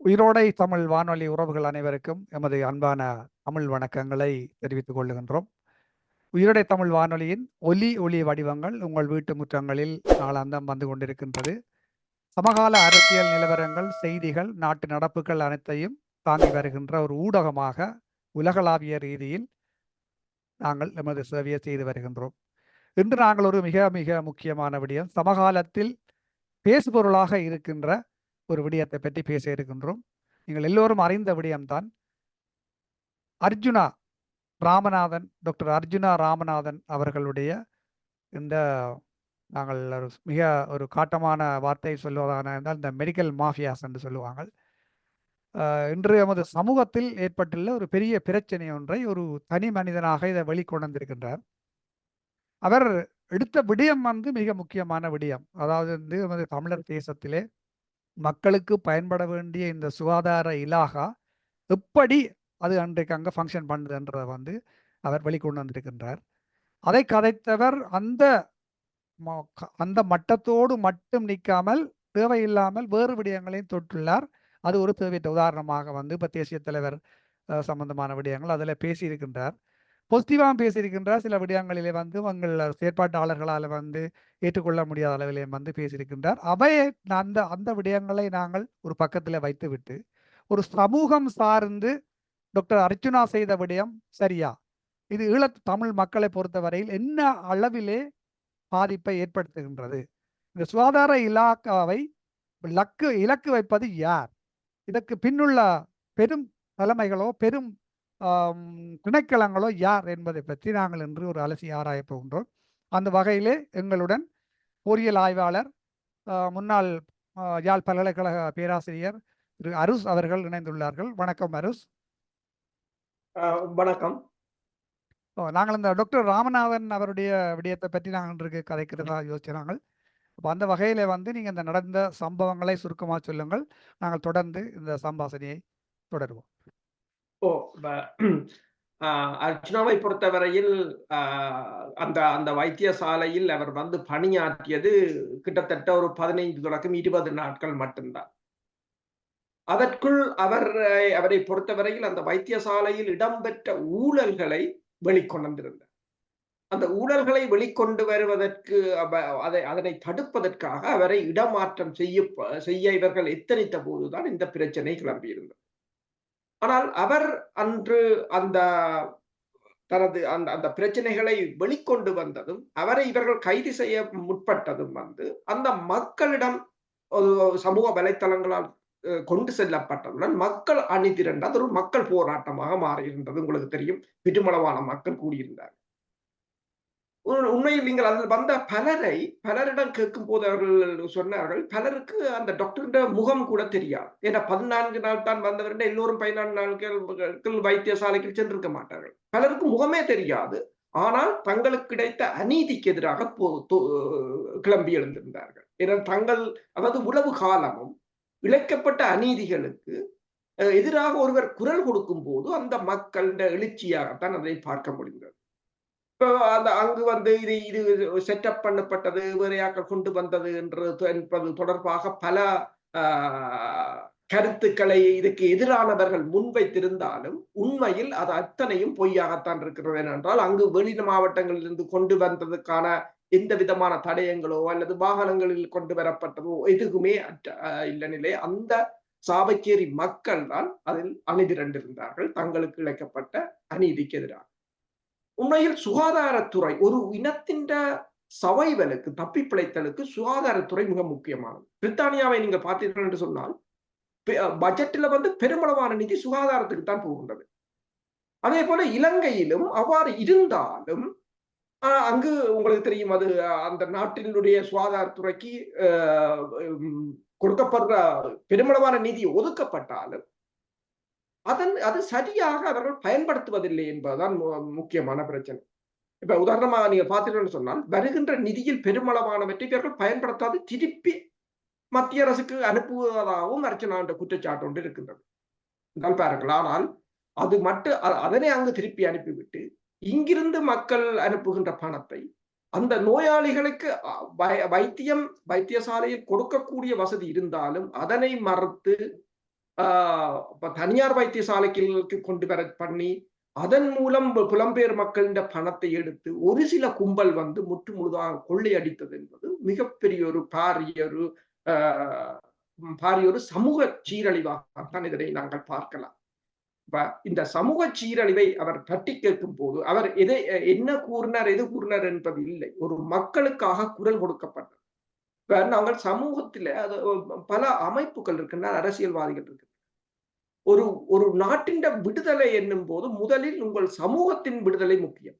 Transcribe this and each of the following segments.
உயிரோடை தமிழ் வானொலி உறவுகள் அனைவருக்கும் எமது அன்பான தமிழ் வணக்கங்களை தெரிவித்துக் கொள்ளுகின்றோம். உயிரோடை தமிழ் வானொலியின் ஒலி வடிவங்கள் உங்கள் வீட்டு முற்றங்களில் நாளாந்தம் வந்து கொண்டிருக்கின்றது. சமகால அரசியல் நிலவரங்கள், செய்திகள், நாட்டு நடப்புகள் அனைத்தையும் தாங்கி வருகின்ற ஒரு ஊடகமாக உலகளாவிய ரீதியில் நாங்கள் எமது சேவையை செய்து வருகின்றோம். இன்று நாங்கள் ஒரு மிக மிக முக்கியமான விடயம், சமகாலத்தில் பேசுபொருளாக இருக்கின்ற ஒரு விடயத்தை பற்றி பேச இருக்கின்றோம். நீங்கள் எல்லோரும் அறிந்த விடயம்தான். டாக்டர் அர்ஜுனா ராமநாதன் அவர்களுடைய இந்த நாங்கள் மிக ஒரு காட்டமான வார்த்தை சொல்வதாக இருந்தால் இந்த மெடிக்கல் மாஃபியாஸ் என்று சொல்லுவாங்க. இன்று எமது சமூகத்தில் ஏற்பட்டுள்ள ஒரு பெரிய பிரச்சனை ஒன்றை ஒரு தனி மனிதனாக இதை வெளிக்கொண்டிருக்கின்றார். அவர் எடுத்த விடயம் மிக முக்கியமான விடயம். அதாவது எமது தமிழர் தேசத்திலே மக்களுக்கு பயன்பட வேண்டிய இந்த சுகாதார இலாகா எப்படி அது அன்றைக்கு அங்கே ஃபங்க்ஷன் பண்ணுதுன்றதை அவர் வெளிக்கொண்டு வந்திருக்கின்றார். அதை கதைத்தவர் அந்த மட்டத்தோடு மட்டும் நிற்காமல் தேவையில்லாமல் வேறு விடயங்களையும் தொட்டுள்ளார். அது ஒரு தேவையற்ற உதாரணமாக இப்போ தேசிய தலைவர் சம்பந்தமான விடயங்கள் அதில் பேசியிருக்கின்றார். பாசிட்டிவாக பேசியிருக்கின்றார். சில விடயங்களிலே உங்கள் செயற்பாட்டாளர்களால் ஏற்றுக்கொள்ள முடியாத அளவிலே பேசியிருக்கின்றார். அவையை அந்த விடயங்களை நாங்கள் ஒரு பக்கத்தில் வைத்துவிட்டு ஒரு சமூகம் சார்ந்து டாக்டர் அர்ஜுனா செய்த விடயம் சரியா, இது ஈழத்து தமிழ் மக்களை பொறுத்தவரையில் என்ன அளவிலே பாதிப்பை ஏற்படுத்துகின்றது, இந்த சுகாதார இலாக்காவை இலக்கு வைப்பது யார், இதற்கு பின்னுள்ள பெரும் தலைமைகளோ பெரும் திணைக்களங்களோ யார் என்பதை பற்றி நாங்கள் இன்று ஒரு அலசி ஆராய போகின்றோம். அந்த வகையிலே எங்களுடன் பொறியியல் ஆய்வாளர் முன்னாள் யாழ் பல்கலைக்கழக பேராசிரியர் திரு அருஸ் அவர்கள் இணைந்துள்ளார்கள். வணக்கம் அருஸ். வணக்கம். நாங்கள் இந்த டாக்டர் ராமநாதன் அவருடைய விடயத்தை பற்றி நாங்கள் இன்றைக்கு கதைக்கிறதா யோசிச்சாங்க. அப்போ அந்த வகையில நீங்கள் இந்த நடந்த சம்பவங்களை சுருக்கமாக சொல்லுங்கள். நாங்கள் தொடர்ந்து இந்த சம்பாஷணையை தொடருவோம். அர்ஜுனாவை பொறுத்தவரையில் அந்த அந்த வைத்தியசாலையில் அவர் பணியாற்றியது கிட்டத்தட்ட ஒரு 15 தொடக்கம் 20 நாட்கள் மட்டும்தான். அதற்குள் அவரை பொறுத்தவரையில் அந்த வைத்தியசாலையில் இடம்பெற்ற ஊழல்களை வெளிக்கொண்டிருந்தார். அந்த ஊழல்களை வெளிக்கொண்டு வருவதற்கு அதனை தடுப்பதற்காக அவரை இடமாற்றம் செய்ய இவர்கள் எத்தனித்த போதுதான் இந்த பிரச்சனை கிளம்பியிருந்தது. ஆனால் அவர் அன்று தனது அந்த பிரச்சனைகளை வெளிக்கொண்டு வந்ததும், அவரை இவர்கள் கைது செய்ய முற்பட்டதும் அந்த மக்களிடம் ஒரு சமூக வலைத்தளங்களால் கொண்டு செல்லப்பட்டதுடன் மக்கள் அணிதிரண்டு அது ஒரு மக்கள் போராட்டமாக மாறியிருந்தது. உங்களுக்கு தெரியும், பெருமளவான மக்கள் கூடியிருந்தார். உண்மையில் நீங்கள் அதில் வந்த பலரிடம் கேட்கும் போது அவர்கள் சொன்னார்கள், பலருக்கு அந்த டாக்டர் முகம் கூட தெரியாது. ஏன்னா 14 நாள் தான் வந்தவர், எல்லோரும் 14 நாட்கள் வைத்தியசாலைக்கு சென்றிருக்க மாட்டார்கள். பலருக்கு முகமே தெரியாது. ஆனால் தங்களுக்கு கிடைத்த அநீதிக்கு எதிராக கிளம்பி எழுந்திருந்தார்கள். ஏன்னா அதாவது உளவு காலமும் இழைக்கப்பட்ட அநீதிகளுக்கு எதிராக ஒருவர் குரல் கொடுக்கும் போது அந்த மக்களிட எழுச்சியாகத்தான் அதை பார்க்க முடிந்தது. அங்கு இது செட்டப் பண்ணப்பட்டது, வேறையாக்கள் கொண்டு வந்தது என்பது தொடர்பாக பல கருத்துக்களை இதுக்கு எதிரானவர்கள் முன்வைத்திருந்தாலும் உண்மையில் அது அத்தனையும் பொய்யாகத்தான் இருக்கிறது. ஏனென்றால் அங்கு வெளி மாவட்டங்களிலிருந்து கொண்டு வந்ததுக்கான எந்த விதமான தடயங்களோ அல்லது வாகனங்களில் கொண்டு வரப்பட்டதோ எதுவுமே இல்ல நிலை. அந்த சாபக்கேரி மக்கள் தான் அதில் அணிதிரண்டிருந்தார்கள் தங்களுக்கு இழைக்கப்பட்ட அநீதிக்கு எதிராக. உண்மையில் சுகாதாரத்துறை ஒரு இனத்தின் சவைவலுக்கு, தப்பி பிழைத்தலுக்கு சுகாதாரத்துறை மிக முக்கியமானது. பிரித்தானியாவை நீங்க பார்த்தீர்கள் என்று சொன்னால் பட்ஜெட்டில் பெருமளவான நிதி சுகாதாரத்துக்கு தான் போகின்றது. அதே போல இலங்கையிலும் அவ்வாறு இருந்தாலும் அங்கு உங்களுக்கு தெரியும், அது அந்த நாட்டினுடைய சுகாதாரத்துறைக்கு கொடுக்கப்படுற பெருமளவான நிதி ஒதுக்கப்பட்டாலும் அது சரியாக அவர்கள் பயன்படுத்துவதில்லை என்பதுதான் முக்கியமான பிரச்சனை. இப்ப உதாரணமா நீங்க பார்த்தீங்கன்னு சொன்னால், வருகின்ற நிதியில் பெருமளவானவற்றை இவர்கள் பயன்படுத்தாது திருப்பி மத்திய அரசுக்கு அனுப்புவதாகவும் அர்ச்சனா என்ற குற்றச்சாட்டு ஒன்று இருக்கின்றது. பாருங்கள். ஆனால் அது மட்டும் அதனை அங்கு திருப்பி அனுப்பிவிட்டு, இங்கிருந்து மக்கள் அனுப்புகின்ற பணத்தை அந்த நோயாளிகளுக்கு வைத்தியசாலையில் கொடுக்கக்கூடிய வசதி இருந்தாலும் அதனை மறுத்து தனியார் வைத்தியசாலைக்கு கொண்டு வர பண்ணி அதன் மூலம் புலம்பெயர் மக்களின் பணத்தை எடுத்து ஒரு சில கும்பல் வந்து முற்று முழுதாக கொள்ளையடித்தது என்பது மிகப்பெரிய ஒரு பாரிய ஒரு சமூக சீரழிவாகத்தான் இதனை நாங்கள் பார்க்கலாம். இந்த சமூக சீரழிவை அவர் தட்டி கேட்கும் போது அவர் என்ன கூறினார் எது கூறினார் என்பது இல்லை. ஒரு மக்களுக்காக குரல் கொடுக்கப்பட்டது. நாங்கள் சமூகத்தில பல அமைப்புகள் இருக்கின்றன, அரசியல்வாதிகள் இருக்கு. ஒரு நாட்டின் விடுதலை என்னும் போது முதலில் உங்கள் சமூகத்தின் விடுதலை முக்கியம்.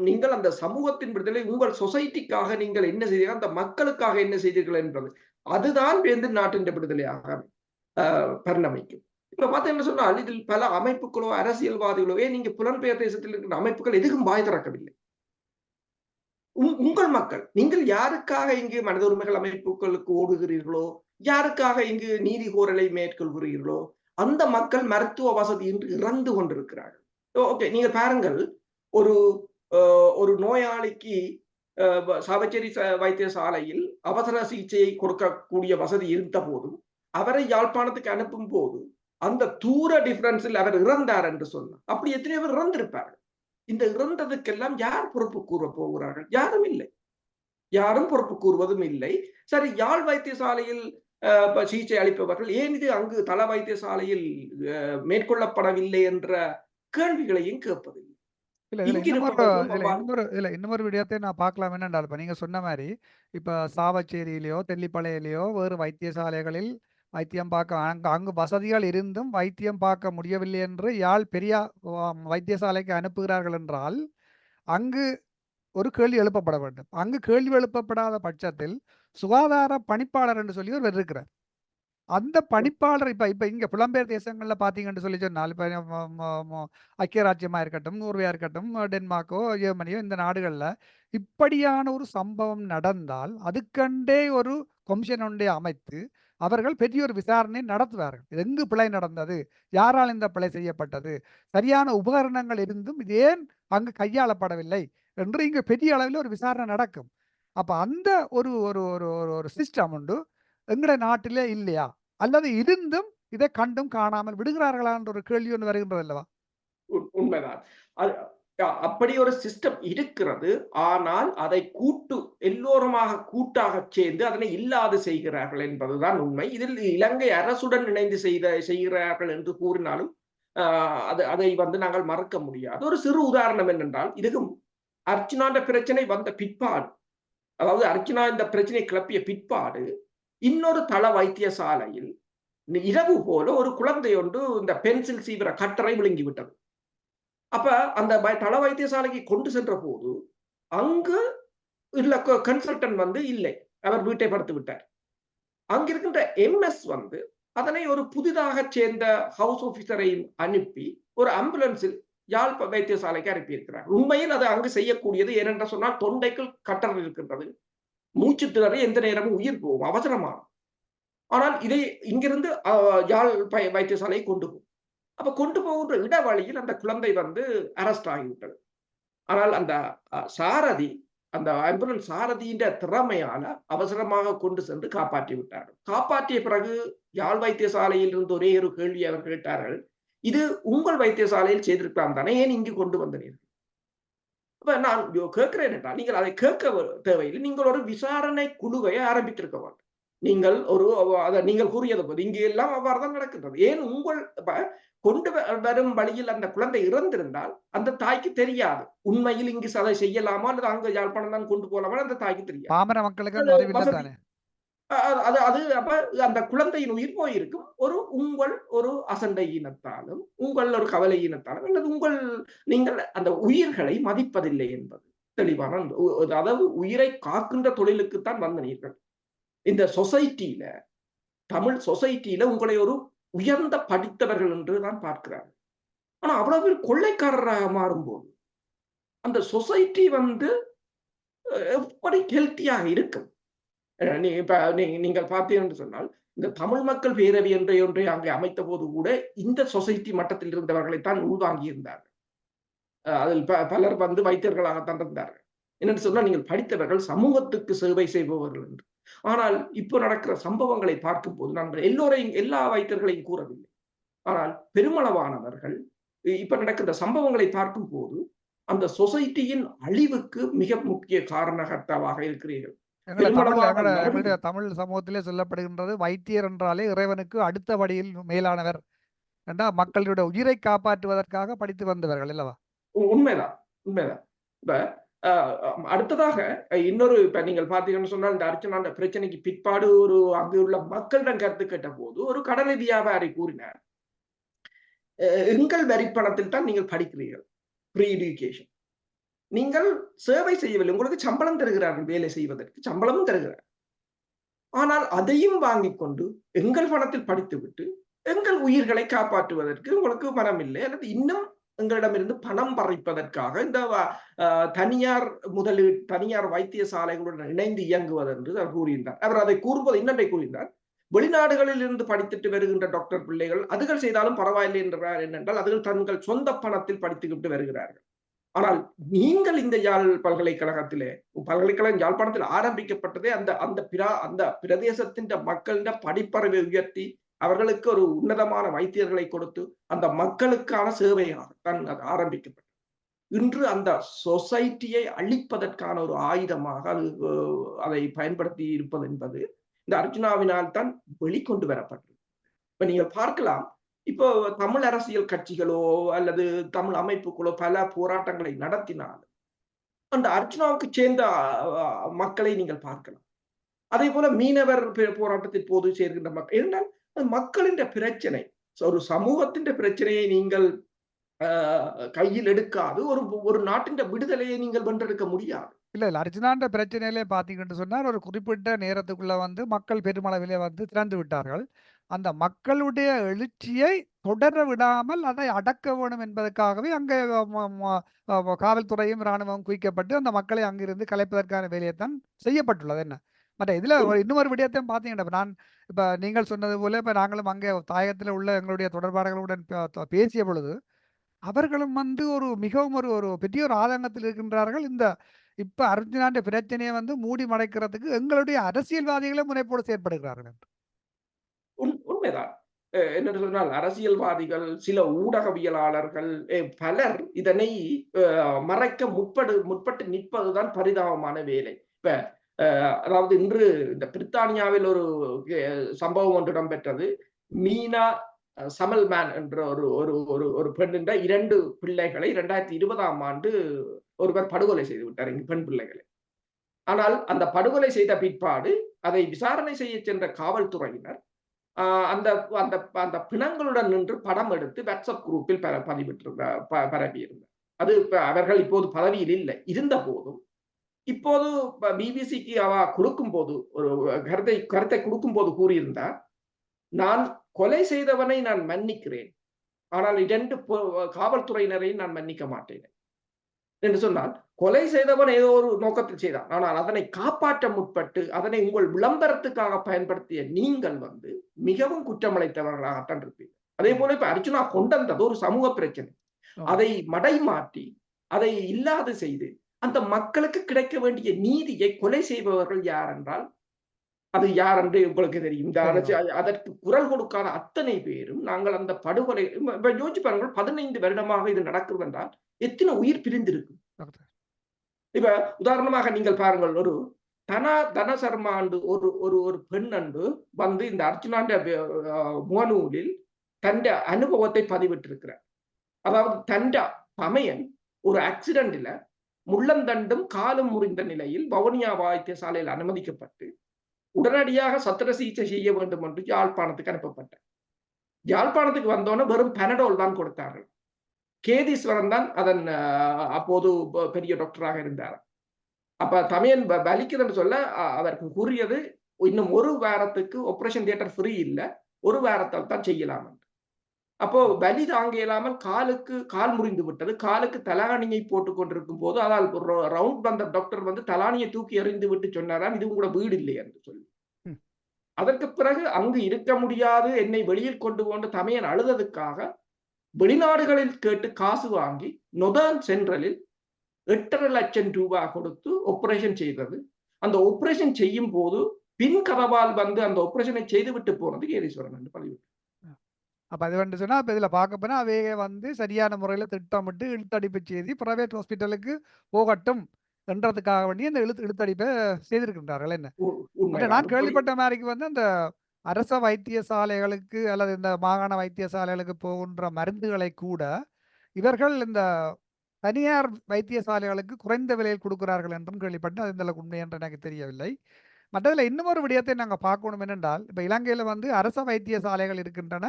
நீங்கள் அந்த சமூகத்தின் விடுதலை உங்கள் சொசைட்டிக்காக நீங்கள் என்ன செய்தீர்கள், அந்த மக்களுக்காக என்ன செய்தீர்கள் என்பது அதுதான் நாட்டின் விடுதலையாக பரிணமிக்கும். இப்ப பார்த்தீங்கன்னு சொன்னால் இதில் பல அமைப்புகளோ அரசியல்வாதிகளோ நீங்க புலம்பெயர் தேசத்தில் இருக்கிற அமைப்புகள் எதுவும் வாய் திறக்கவில்லை. உங்கள் மக்கள், நீங்கள் யாருக்காக இங்கு மனித உரிமைகள் அமைப்புகளுக்கு ஓடுகிறீர்களோ, யாருக்காக இங்கு நீதி கோரலை மேற்கொள்கிறீர்களோ, அந்த மக்கள் மருத்துவ வசதி என்று இறந்து கொண்டிருக்கிறார்கள். ஓகே, நீங்க பாருங்கள், ஒரு நோயாளிக்கு சாவச்சேரி வைத்தியசாலையில் அவசர சிகிச்சையை கொடுக்கக்கூடிய வசதி இருந்த போதும் அவரை யாழ்ப்பாணத்துக்கு அனுப்பும் போது அந்த தூர டிஃபரன்ஸில் அவர் இறந்தார் என்று சொன்னார். அப்படி எத்தனை பேர் இறந்திருப்பார்கள்? இந்த இறந்ததுக்கெல்லாம் யார் பொறுப்பு கூற போகிறார்கள்? யாரும் இல்லை. யாரும் பொறுப்பு கூறுவதும் இல்லை. சரி, யாழ் வைத்தியசாலையில் சிகிச்சை அளிப்பவர்கள் ஏன் இது அங்கு தள வைத்தியசாலையில் மேற்கொள்ளப்படவில்லை என்ற கேள்விகளையும் கேட்பதில்லை. இன்னொரு விடயத்தை நான் பார்க்கலாம் என்னென்றால், இப்ப நீங்க சொன்ன மாதிரி இப்ப சாவச்சேரியிலயோ தெல்லிப்பளையிலயோ வேறு வைத்தியசாலைகளில் வைத்தியம் பார்க்க அங்கு வசதிகள் இருந்தும் வைத்தியம் பார்க்க முடியவில்லை என்று யாழ் பெரிய வைத்தியசாலைக்கு அனுப்புகிறார்கள் என்றால் அங்கு ஒரு கேள்வி எழுப்பப்பட வேண்டும். அங்கு கேள்வி எழுப்பப்படாத பட்சத்தில் சுகாதார பணிப்பாளர் என்று சொல்லி ஒரு இருக்கிறார். அந்த பணிப்பாளர் இப்ப இங்க புலம்பெயர் தேசங்கள்ல பாத்தீங்கன்னு சொல்லி சொன்னால், இப்ப ஐக்கிய ராஜ்யமா இருக்கட்டும், நோர்வேயா இருக்கட்டும், டென்மார்க்கோ ஜெர்மனியோ இந்த நாடுகள்ல இப்படியான ஒரு சம்பவம் நடந்தால் அதுக்கண்டே ஒரு கொமிஷன் ஒன்றை அமைத்து அவர்கள் பெரிய ஒரு விசாரணை நடத்துவார்கள். இது எங்கு பிழை நடந்தது, யாரால் இந்த பிழை செய்யப்பட்டது, சரியான உபகரணங்கள் இருந்தும் இது ஏன் அங்கு கையாளப்படவில்லை என்று இங்கு பெரிய அளவில் ஒரு விசாரணை நடக்கும். அப்ப அந்த ஒரு ஒரு ஒரு சிஸ்டம் உண்டு எங்கட நாட்டிலே இல்லையா, அல்லது இருந்தும் இதை கண்டும் காணாமல் விடுகிறார்களா என்ற ஒரு கேள்வி ஒன்று வருகின்றது அல்லவா? உண்மைதான். அப்படி ஒரு சிஸ்டம் இருக்கிறது. ஆனால் அதை எல்லோருமாக கூட்டாக சேர்ந்து அதனை இல்லாது செய்கிறார்கள் என்பதுதான் உண்மை. இதில் இலங்கை அரசுடன் இணைந்து செய்கிறார்கள் என்று கூறினாலும் அதை நாங்கள் மறக்க முடியாது. ஒரு சிறு உதாரணம் என்னென்றால், இதுக்கும் அர்ச்சனா பிரச்சனை வந்த பிற்பாடு, அதாவது அர்ச்சனா இந்த பிரச்சனை கிளப்பிய பிற்பாடு இன்னொரு தள வைத்தியசாலையில் இரவு போல ஒரு குழந்தை ஒன்று இந்த பென்சில் சீவிர கட்டரை விழுங்கி விட்டது. அப்ப அந்த தள வைத்தியசாலைக்கு கொண்டு சென்ற போது அங்கு இல்ல கன்சல்டன்ட் இல்லை, அவர் வீட்டை படுத்து விட்டார். அங்கிருக்கின்ற எம்எஸ் அதனை ஒரு புதிதாக சேர்ந்த ஹவுஸ் ஆபீசரையும் அனுப்பி ஒரு ஆம்புலன்ஸில் யாழ் வைத்தியசாலைக்கு அனுப்பியிருக்கிறார். உண்மையில் அது அங்கு செய்யக்கூடியது ஏனென்ற சொன்னால் தொண்டைக்குள் கட்டர் இருக்கின்றது, மூச்சு திணறி எந்த நேரமும் உயிர் போகும், அவசரமான. ஆனால் இதை இங்கிருந்து யாழ் வைத்தியசாலையை கொண்டு போகும். அப்ப கொண்டு போகின்ற இடவழியில் அந்த குழந்தை அரெஸ்ட் ஆகிவிட்டது. ஆனால் அந்த சாரதி, அந்த ஆம்புலன்ஸ் சாரதியின் திறமையால அவசரமாக கொண்டு சென்று காப்பாற்றி விட்டார்கள். காப்பாற்றிய பிறகு யாழ் வைத்தியசாலையில் இருந்து ஒரே ஒரு கேள்வி அவர் கேட்டார்கள், இது உங்கள் வைத்தியசாலையில் செய்திருக்கலாம் தானே, ஏன் இங்கு கொண்டு வந்தீர்கள்? அப்ப நான் கேட்கிறேன் என்றால், நீங்கள் அதை கேட்க தேவையில்லை, நீங்கள் ஒரு விசாரணை குழுவை ஆரம்பித்திருக்க வேண்டும். நீங்கள் கூறியது போது இங்கு எல்லாம் அவ்வாறுதான் நடக்கின்றது. ஏன் உங்கள் கொண்டு வரும் வழியில் அந்த குழந்தை இறந்திருந்தால் அந்த தாய்க்கு தெரியாது உண்மையில் இங்கு அதை செய்யலாமா அல்லது அங்கு யாழ்ப்பாணம் தான் கொண்டு போகலாமா, அந்த தாய்க்கு தெரியாது. பாமர மக்களுக்கு அப்ப அந்த குழந்தையின் உயிர் போயிருக்கும். உங்கள் ஒரு அசண்டை இனத்தாலும் உங்கள் ஒரு கவலை இனத்தாலும் அல்லது நீங்கள் அந்த உயிர்களை மதிப்பதில்லை என்பது தெளிவான. அதாவது உயிரை காக்கின்ற தொழிலுக்குத்தான் வந்தனீர்கள். இந்த சொசைட்டியில, தமிழ் சொசைட்டியில உங்களை ஒரு உயர்ந்த படித்தவர்கள் என்று தான் பார்க்கிறார்கள். ஆனா அவ்வளவு பேர் கொள்ளைக்காரராக மாறும்போது அந்த சொசைட்டி வந்து எப்படி ஹெல்த்தியாக இருக்கும்? நீங்கள் பார்த்தீர்கள் என்று சொன்னால், இந்த தமிழ் மக்கள் பேரவை என்ற ஒன்றை அங்கே அமைத்த போது கூட இந்த சொசைட்டி மட்டத்தில் இருந்தவர்களைத்தான் உள்வாங்கி இருந்தார்கள். அதில் பலர் வந்து வைத்தியர்களாகத்தான் இருந்தார்கள். என்னென்று சொன்னால், நீங்கள் படித்தவர்கள் சமூகத்துக்கு சேவை செய்பவர்கள் என்று. ஆனால் இப்போ நடக்கிற சம்பவங்களை பார்க்கும்போது நாங்கள் எல்லோரையும் எல்லா வைத்தியர்களையும் கூறவில்லை. ஆனால் பெருமளவானவர்கள் இப்ப நடக்கிற சம்பவங்களை பார்க்கும்போது அந்த சொசைட்டியின் அழிவுக்கு மிக முக்கிய காரணகர்த்தாவாக இருக்கிறீர்கள். எங்களுடைய தமிழ் சமூகத்திலே சொல்லப்படுகின்றது, வைத்தியர் என்றாலே இறைவனுக்கு அடுத்த படியில் மேலானவர் என்றா, மக்களுடைய உயிரை காப்பாற்றுவதற்காக படித்து வந்தவர்கள் அல்லவா? உண்மைதான், உண்மைதான். இப்ப அடுத்ததாக இன்னொரு இப்ப நீங்கள் பார்த்தீங்கன்னு சொன்னால், இந்த அர்ச்சனா பிரச்சனைக்கு பிற்பாடு ஒரு அங்கு உள்ள மக்களிடம் கருத்து கேட்ட போது ஒரு கடலை வியாபாரி கூறினார், எங்கள் வரிப்பணத்தில் தான் நீங்கள் படிக்கிறீர்கள், ப்ரீ எஜுகேஷன். நீங்கள் சேவை செய்யவில்லை, உங்களுக்கு சம்பளம் தருகிறார்கள், வேலை செய்வதற்கு சம்பளமும் தருகிறார். ஆனால் அதையும் வாங்கிக் கொண்டு எங்கள் பணத்தில் படித்துவிட்டு எங்கள் உயிர்களை காப்பாற்றுவதற்கு உங்களுக்கு பணம் இல்லை, அல்லது இன்னும் எங்களிடமிருந்து பணம் பறிப்பதற்காக இந்த தனியார் முதலீடு, தனியார் வைத்தியசாலைகளுடன் இணைந்து இயங்குவதென்று அவர் கூறுகின்றார். அவர் அதை கூறும்போது இன்னொன்றை கூறுகின்றார், வெளிநாடுகளில் இருந்து படித்துட்டு வருகின்ற டாக்டர் பிள்ளைகள் அதுகள் செய்தாலும் பரவாயில்லை என்றார். என்னென்றால் அதுகள் தங்கள் சொந்த பணத்தில் படித்துக்கிட்டு வருகிறார்கள். ஆனால் நீங்கள் இந்த யாழ் பல்கலைக்கழகத்திலே, பல்கலைக்கழகம் யாழ்ப்பாணத்தில் ஆரம்பிக்கப்பட்டதே அந்த பிரதேசத்தின் மக்களிட படிப்பறிவை உயர்த்தி அவர்களுக்கு ஒரு உன்னதமான வைத்தியர்களை கொடுத்து அந்த மக்களுக்கான சேவையாகத்தான் அது ஆரம்பிக்கப்பட்டது. இன்று அந்த சொசைட்டியை அழிப்பதற்கான ஒரு ஆயுதமாக அதை பயன்படுத்தி இருப்பது என்பது இந்த அர்ஜுனாவினால் தான் வெளிக்கொண்டு வரப்பட்டது. இப்ப நீங்க பார்க்கலாம், இப்போ தமிழ் அரசியல் கட்சிகளோ அல்லது தமிழ் அமைப்புகளோ பல போராட்டங்களை நடத்தினாலும் அந்த அர்ஜுனாவுக்கு சேர்ந்த மக்களை நீங்கள் பார்க்கலாம். அதே போல மீனவர் போராட்டத்தின் போது சேர்கின்ற மக்கள், என்றால் மக்களின் பிரச்சனை, ஒரு சமூகத்தின் பிரச்சனையை நீங்கள் கையில் எடுக்காது ஒரு நாட்டின் விடுதலையை நீங்கள் வென்றெடுக்க முடியாது. இல்ல அர்ஜுனான்ற பிரச்சனையிலே பாத்தீங்கன்னு சொன்னால், ஒரு குறிப்பிட்ட நேரத்துக்குள்ள வந்து மக்கள் பெருமளவிலே வந்து திறந்து விட்டார்கள். அந்த மக்களுடைய எழுச்சியை தொடர விடாமல் அதை அடக்க வேணும் என்பதற்காகவே அங்கே காவல்துறையும் இராணுவம் குவிக்கப்பட்டு அந்த மக்களை அங்கிருந்து கலைப்பதற்கான வேலையைத்தான் செய்யப்பட்டுள்ளது. என்ன மற்ற இதுல இன்னொரு விடயத்தையும் பார்த்தீங்கன்னா, நான் இப்ப நீங்கள் சொன்னது போல இப்ப நாங்களும் அங்கே தாயத்தில் உள்ள எங்களுடைய தொடர்பாளர்களுடன் பேசிய பொழுது அவர்களும் வந்து மிகவும் ஒரு பெரிய ஒரு ஆதங்கத்தில் இருக்கின்றார்கள். இப்ப அர்ஜுனாண்ட பிரச்சனையை வந்து மூடி மறைக்கிறதுக்கு எங்களுடைய அரசியல்வாதிகளும் முனைப்போடு செயற்படுகிறார்கள். உண்மைதான். என்று சொன்னால் அரசியல்வாதிகள், சில ஊடகவியலாளர்கள் பலர் இதனை மறைக்க முற்பட்டு நிற்பதுதான் பரிதாபமான வேலை. இப்ப அதாவது இன்று இந்த பிரித்தானியாவில் ஒரு சம்பவம் ஒன்று இடம்பெற்றது. மீனா சமல்மேன் என்ற ஒரு பெண்ணின் 2 பிள்ளைகளை 2020ஆம் ஆண்டு ஒருவர் படுகொலை செய்து விட்டார், பெண் பிள்ளைகளை. ஆனால் அந்த படுகொலை செய்த பிற்பாடு அதை விசாரணை செய்ய சென்ற காவல்துறையினர் அந்த அந்த அந்த பிணங்களுடன் நின்று படம் எடுத்து வாட்ஸ்அப் குரூப்பில் பரப்பியிருந்தார். அது அவர்கள் இப்போது பதவியில் இல்லை. இருந்த போதும் இப்போது பிபிசிக்கு அவ கொடுக்கும் போது ஒரு கருத்தை கொடுக்கும் போது கூறியிருந்தார், நான் கொலை செய்தவனை நான் மன்னிக்கிறேன், ஆனால் 2 காவல்துறையினரை நான் மன்னிக்க மாட்டேன் என்று சொன்னால், கொலை செய்தவன் ஏதோ ஒரு நோக்கத்தில் செய்தான், ஆனால் அதனை காப்பாற்ற முற்பட்டு அதனை உங்கள் விளம்பரத்துக்காக பயன்படுத்திய நீங்கள் வந்து மிகவும் குற்றமளித்தவர்களாகத்தான் இருப்பீர்கள். அதே போல இப்ப அர்ஜுனா கொண்டது ஒரு சமூக பிரச்சனை, அதை மடை மாற்றி அதை இல்லாது செய்து அந்த மக்களுக்கு கிடைக்க வேண்டிய நீதியை கொலை செய்பவர்கள் யார் என்றால் அது யார் என்று உங்களுக்கு தெரியும். அதற்கு குரல் கொடுக்காத அத்தனை பேரும் நாங்கள் அந்த படுகொலை யோசிச்சு பாருங்கள், 15 வருடமாக இது நடக்கிறது என்றால் எத்தனை உயிர் பிரிந்திருக்கும். இப்ப உதாரணமாக நீங்கள் பாருங்கள், ஒரு தனசர்மா ஒரு பெண் அன்று வந்து இந்த அர்ஜுனாண்ட முகநூலில் தன் அனுபவத்தை பதிவிட்டிருக்கிறார். அதாவது தன் தமையன் ஒரு ஆக்சிடென்ட்ல முள்ளந்தண்டும் காலும் முறிந்த நிலையில் வவுனியா வைத்தியசாலையில் அனுமதிக்கப்பட்டு உடனடியாக சத்திர சிகிச்சை செய்ய வேண்டும் என்று யாழ்ப்பாணத்துக்கு அனுப்பப்பட்டார். யாழ்ப்பாணத்துக்கு வந்தோன்னு வெறும் பெனடோல் தான் கொடுத்தார்கள். கேதீஸ்வரன் தான் அதன் அப்போது பெரிய டாக்டராக இருந்தார். அப்ப தமையன் வலிக்குதுன்னு சொல்ல அவருக்கு கூறியது, இன்னும் 1 வாரத்துக்கு ஆபரேஷன் தியேட்டர் ஃப்ரீ இல்லை, ஒரு வாரத்தால் தான் செய்யலாம் என்று. அப்போ வலி தாங்க இயலாமல் கால் முறிந்து விட்டது. காலுக்கு தலாணியை போட்டுக் கொண்டிருக்கும் போது, அதால் ரவுண்ட் வந்த டாக்டர் வந்து தலாணியை தூக்கி எறிந்து விட்டு சொன்னாராம், இது உங்களோட வீடு இல்லை என்று சொல்லி. ம். அதற்கு பிறகு அங்கு இருக்க முடியாது, என்னை வெளியில் கொண்டு போன்று தமையன் அழுததுக்காக வெளிநாடுகளில் கேட்டு காசு வாங்கி நொதர்ன் சென்ட்ரலில் 8,5 லட்சம் ரூபாய் கொடுத்து ஆபரேஷன் செய்தது. அந்த ஆபரேஷன் செய்யும் போது பின் கதவால் வந்து அந்த ஆபரேஷனை செய்துவிட்டு போனது கேதீஸ்வரன் என்று பதிவிட்டார். அப்ப அது வந்து சொன்னா, அப்ப இதுல பார்க்க போனா அவைக வந்து சரியான முறையில திட்டமிட்டு இழுத்தடிப்பு செய்து பிரைவேட் ஹாஸ்பிட்டலுக்கு போகட்டும் என்றதுக்காக வேண்டி அந்த இழுத்தடிப்பை செய்திருக்கின்றார்கள் என்ன? மற்ற உண்மைதான். நான் கேள்விப்பட்ட மாதிரிக்கு வந்து அந்த அரச வைத்தியசாலைகளுக்கு அல்லது இந்த மாகாண வைத்தியசாலைகளுக்கு போகின்ற மருந்துகளை கூட இவர்கள் இந்த தனியார் வைத்தியசாலைகளுக்கு குறைந்த விலையில் கொடுக்கிறார்கள் என்றும் கேள்விப்பட்டேன். அது இந்த அளவுக்கு உண்மை என்று எனக்கு தெரியவில்லை. மற்றதுல இன்னும் ஒரு விடயத்தை நாங்க பார்க்கணும் என்னென்றால், இப்ப இலங்கையில வந்து அரச வைத்தியசாலைகள் இருக்கின்றன.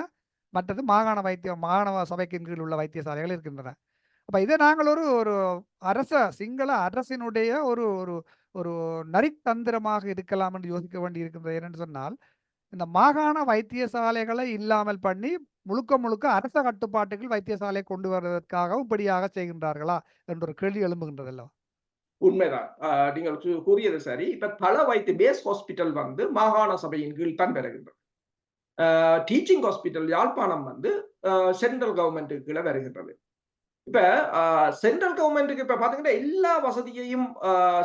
மற்றது மாகாண சபைக்கின் கீழ் உள்ள வைத்தியசாலைகள் இருக்கின்றன. அப்ப இதை நாங்கள் ஒரு ஒரு சிங்கள அரசினுடைய ஒரு ஒரு ஒரு நரித்தந்திரமாக இருக்கலாம் என்று யோசிக்க வேண்டி இருக்கின்றது. என்னென்னு சொன்னால், இந்த மாகாண வைத்தியசாலைகளை இல்லாமல் பண்ணி முழுக்க முழுக்க அரச கட்டுப்பாட்டுகள் வைத்தியசாலை கொண்டு வருவதற்காகவும் இப்படியாக செய்கின்றார்களா என்ற ஒரு கேள்வி எழும்புகின்றது அல்லவா? உண்மைதான். நீங்கள் கூறியது சரி. இப்ப பல பேஸ் ஹாஸ்பிட்டல் வந்து மாகாண சபையின் கீழ் தான் வருகின்றது. டீச்சிங் ஹாஸ்பிட்டல் யாழ்ப்பாணம் வந்து சென்ட்ரல் கவர்மெண்ட்டுக்கு கீழே வருகின்றது. இப்ப சென்ட்ரல் கவர்மெண்ட்டுக்கு இப்ப பாத்தீங்கன்னா எல்லா வசதியையும்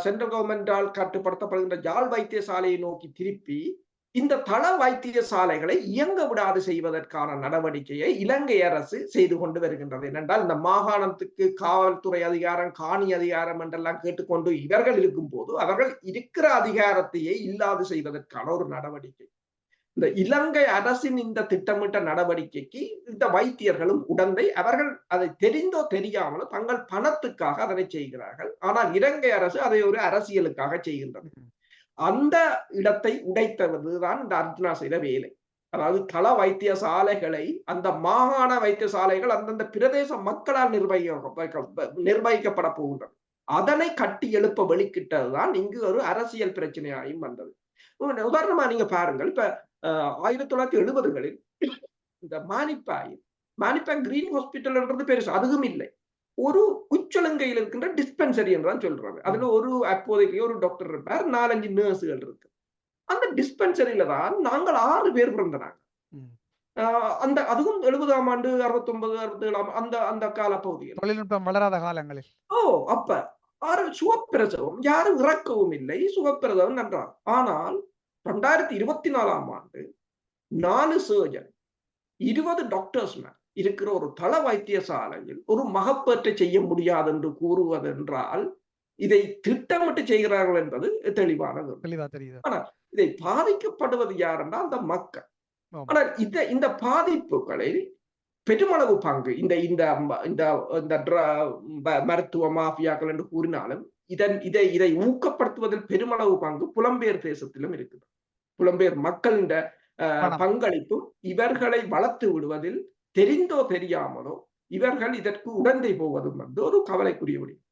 சென்ட்ரல் கவர்மெண்டால் கட்டுப்படுத்தப்படுகின்ற யாழ் வைத்தியசாலையை நோக்கி திருப்பி இந்த தள வைத்தியசாலைகளை இயங்க விடாது செய்வதற்கான நடவடிக்கையை இலங்கை அரசு செய்து கொண்டு வருகின்றது. என்னென்றால் இந்த மாகாணத்துக்கு காவல்துறை அதிகாரம், காணி அதிகாரம் என்றெல்லாம் கேட்டுக்கொண்டு இவர்கள் இருக்கும் போது அவர்கள் இருக்கிற அதிகாரத்தையே இல்லாது செய்வதற்கான ஒரு நடவடிக்கை. இந்த இலங்கை அரசின் இந்த திட்டமிட்ட நடவடிக்கைக்கு இந்த வைத்தியர்களும் உடந்தை. அவர்கள் அதை தெரிந்தோ தெரியாமலோ தங்கள் பணத்துக்காக அதனை செய்கிறார்கள். ஆனால் இலங்கை அரசு அதை ஒரு அரசியலுக்காக செய்கின்றது. அந்த இடத்தை உடைத்ததுதான் இந்த அர்ஜுனா செய்த வேலை. அதாவது கள வைத்தியசாலைகளை அந்த மாகாண வைத்தியசாலைகள் அந்தந்த பிரதேச மக்களால் நிர்வகிக்கப்பட போகின்றது. அதனை கட்டி எழுப்ப வெளிக்கிட்டதுதான் இங்கு ஒரு அரசியல் பிரச்சனையாயும் வந்தது. உதாரணமா நீங்க பாருங்கள். இப்ப 1970களில் இந்த மானிப்பாய் கிரீன் ஹாஸ்பிட்டல்ன்றது பெருசு அதுவும் இல்லை. ஒரு உச்சலங்கையில் இருக்கின்ற டிஸ்பென்சரி என்றான் சொல்றாங்க. அதுல ஒரு அப்போதைக்கு ஒரு டாக்டர் இருப்பார், 4-5 நர்ஸுகள் இருக்கு. அந்த டிஸ்பென்சரியில தான் நாங்கள் 6 பேர் பிறந்தனாங்க. அந்த அதுவும் 70ஆம் ஆண்டு 69, 67ஆம் அந்த அந்த கால பகுதியில் தொழில்நுட்பம் வளராத காலங்களில். அப்ப சுகப்பிரசவம் யாரும் இறக்கவும் இல்லை. சுகப்பிரசவம் நன்றாக. ஆனால் 2024ஆம் ஆண்டு 4 சர்ஜன் 20 டாக்டர்ஸ் இருக்கிற ஒரு தள வைத்தியசாலையில் ஒரு மகப்பேற்றை செய்ய முடியாது என்று கூறுவதென்றால் இதை திட்டமிட்டு செய்கிறார்கள் என்பது தெளிவானது. ஆனால் இதை பாதிக்கப்படுவது யார் என்றால் அந்த மக்கள். ஆனால் இந்த பாதிப்புகளை பெருமளவு பங்கு இந்த இந்த இந்த மருத்துவ மாஃபியாக்கள் என்று கூறினாலும் இதை ஊக்கப்படுத்துவதில் பெருமளவு பங்கு புலம்பெயர் தேசத்திலும் இருக்குது. புலம்பெயர் மக்களின் பங்களிப்பும் இவர்களை வளர்த்து விடுவதில் தெரிந்தோ தெரியாமலோ இவர்கள் இதற்கு உடந்தை போவதும் வந்து ஒரு கவலைக்குரிய விடயம்.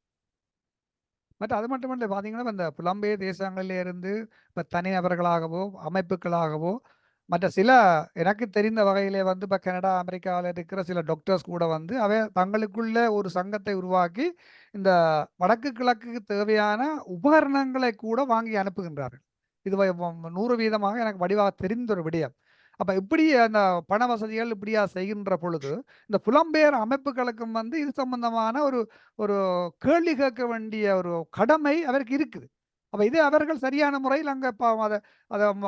அது மட்டுமல்ல பாத்தீங்கன்னா இந்த புலம்பெயர் தேசங்களில் இருந்து இப்ப தனிநபர்களாகவோ அமைப்புகளாகவோ மற்ற சில எனக்கு தெரிந்த வகையிலே வந்து இப்ப கனடா அமெரிக்காவில் இருக்கிற சில டாக்டர்ஸ் கூட வந்து தங்களுக்குள்ள ஒரு சங்கத்தை உருவாக்கி இந்த வடக்கு கிழக்குக்கு தேவையான உபகரணங்களை கூட வாங்கி அனுப்புகின்றார்கள். இது 100% எனக்கு வடிவாக தெரிந்த ஒரு விடயம். அப்ப இப்படி அந்த பண வசதிகள் இப்படியா செய்கின்ற பொழுது இந்த புலம்பெயர் அமைப்புகளுக்கும் வந்து இது சம்பந்தமான ஒரு ஒரு கேள்வி கேட்க வேண்டிய ஒரு கடமை அவருக்கு இருக்குது. அப்ப இதே அவர்கள் சரியான முறையில் அங்க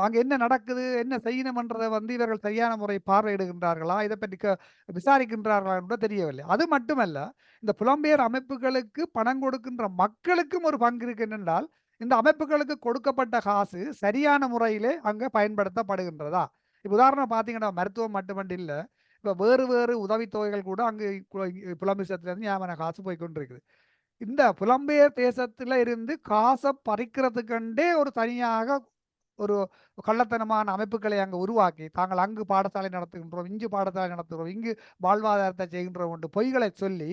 அங்க என்ன நடக்குது என்ன செய்யணும்ன்றதை வந்து இவர்கள் சரியான முறை பார்வையிடுகின்றார்களா இதை பற்றி விசாரிக்கின்றார்களா என்று தெரியவில்லை. அது மட்டுமல்ல இந்த புலம்பெயர் அமைப்புகளுக்கு பணம் கொடுக்கின்ற மக்களுக்கும் ஒரு பங்கு இருக்கு. என்னென்றால் இந்த அமைப்புகளுக்கு கொடுக்கப்பட்ட காசு சரியான முறையிலே அங்க பயன்படுத்தப்படுகின்றதா? இப்ப உதாரணம் பாத்தீங்கன்னா மருத்துவம் மட்டுமன்று இல்ல, இப்ப வேறு வேறு உதவித்தொகைகள் கூட அங்கு புலம்பெயர் இருந்து ஞாபக காசு போய்கொண்டிருக்குது. இந்த புலம்பெயர் தேசத்துல இருந்து காசை பறிக்கிறதுக்கண்டே ஒரு தனியாக ஒரு கள்ளத்தனமான அமைப்புகளை அங்கு உருவாக்கி தாங்கள் அங்கு பாடசாலை நடத்துகின்றோம், இங்கு பாடசாலை நடத்துகிறோம், இங்கு வாழ்வாதாரத்தை செய்கின்றோம் என்று பொய்களை சொல்லி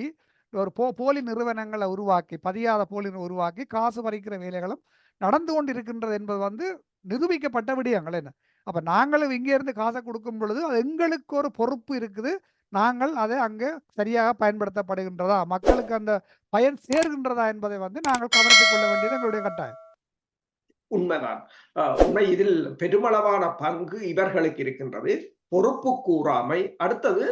ஒரு போலி நிறுவனங்களை உருவாக்கி பதியாத போலி உருவாக்கி காசு பறிக்கிற வேலைகளும் நடந்து கொண்டிருக்கின்றது என்பது வந்து நிரூபிக்கப்பட்ட விடயங்கள். என்ன அப்ப நாங்களும் இங்க இருந்து காசை கொடுக்கும் பொழுது அது எங்களுக்கு ஒரு பொறுப்பு இருக்குது. நாங்கள் அதை அங்கே சரியாக பயன்படுத்தப்படுகின்றதா, மக்களுக்கு அந்த பயன் சேர்கின்றதா என்பதை வந்து நாங்கள் கவனித்துக் கொள்ள வேண்டியது எங்களுடைய கட்டாயம். உண்மைதான். உண்மை இதில் பெருமளவான பங்கு இவர்களுக்கு இருக்கின்றது. பொறுப்பு கூறாமை. அடுத்தது